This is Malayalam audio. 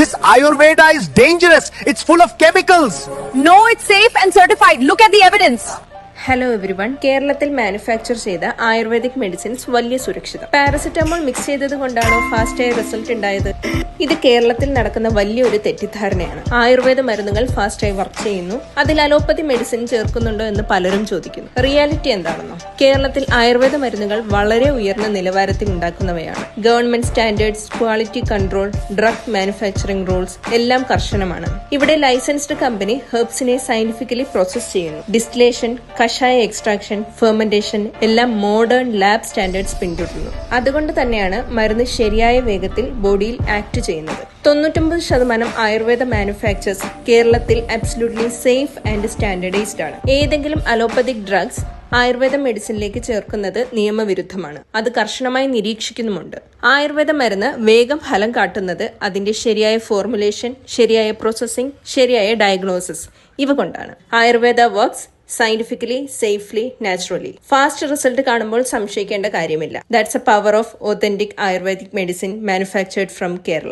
This Ayurveda is dangerous. It's full of chemicals. No, it's safe and certified. Look at the evidence. Hello everyone. കേരളത്തിൽ മാനുഫാക്ചർ ചെയ്ത ആയുർവേദിക് മെഡിസിൻസ് വലിയ സുരക്ഷിതം. പാരസെറ്റമോൾ മിക്സ് ചെയ്തത് കൊണ്ടാണോ ഫാസ്റ്റായ റിസൾട്ട് ഉണ്ടായത്? ഇത് കേരളത്തിൽ നടക്കുന്ന വലിയൊരു തെറ്റിദ്ധാരണയാണ്. ആയുർവേദ മരുന്നുകൾ ഫാസ്റ്റായി വർക്ക് ചെയ്യുന്നു, അതിൽ അലോപ്പതി മെഡിസിൻ ചേർക്കുന്നുണ്ടോ എന്ന് പലരും ചോദിക്കുന്നു. റിയാലിറ്റി എന്താണെന്നോ? കേരളത്തിൽ ആയുർവേദ മരുന്നുകൾ വളരെ ഉയർന്ന നിലവാരത്തിൽ ഉണ്ടാക്കുന്നവയാണ്. Government standards, quality control, drug manufacturing rules എല്ലാം കർശനമാണ്. ഇവിടെ ലൈസൻസ്ഡ് കമ്പനി ഹെർബ്സിനെ സയന്റിഫിക്കലി പ്രോസസ് ചെയ്യുന്നു. ഡിസ്റ്റിലേഷൻ, കഷായ എക്സ്ട്രാക്ഷൻ, ഫെർമെന്റേഷൻ എല്ലാം മോഡേൺ ലാബ് സ്റ്റാൻഡേർഡ്സ് പിന്തുടരുന്നു. അതുകൊണ്ട് തന്നെയാണ് മരുന്ന് ശരിയായ വേഗത്തിൽ ബോഡിയിൽ ആക്ട് ചെയ്യുന്നത്. 99% ആയുർവേദ മാനുഫാക്ചേഴ്സ് കേരളത്തിൽ അബ്സല്യൂട്ട്ലി സേഫ് ആൻഡ് സ്റ്റാൻഡേർഡൈസ്ഡ് ആണ്. ഏതെങ്കിലും അലോപ്പതിക് ഡ്രഗ്സ് ആയുർവേദ മെഡിസിനിലേക്ക് ചേർക്കുന്നത് നിയമവിരുദ്ധമാണ്. അത് കർശനമായി നിരീക്ഷിക്കുന്നുമുണ്ട്. ആയുർവേദ മരുന്ന് വേഗം ഫലം കാട്ടുന്നത് അതിന്റെ ശരിയായ ഫോർമുലേഷൻ, ശരിയായ പ്രോസസ്സിംഗ്, ശരിയായ ഡയഗ്നോസിസ് ഇവ കൊണ്ടാണ്. Ayurveda works scientifically, safely, naturally. Fast result കാണുമ്പോൾ സംശയിക്കേണ്ട കാര്യമില്ല. That's A power of authentic ayurvedic medicine manufactured from Kerala.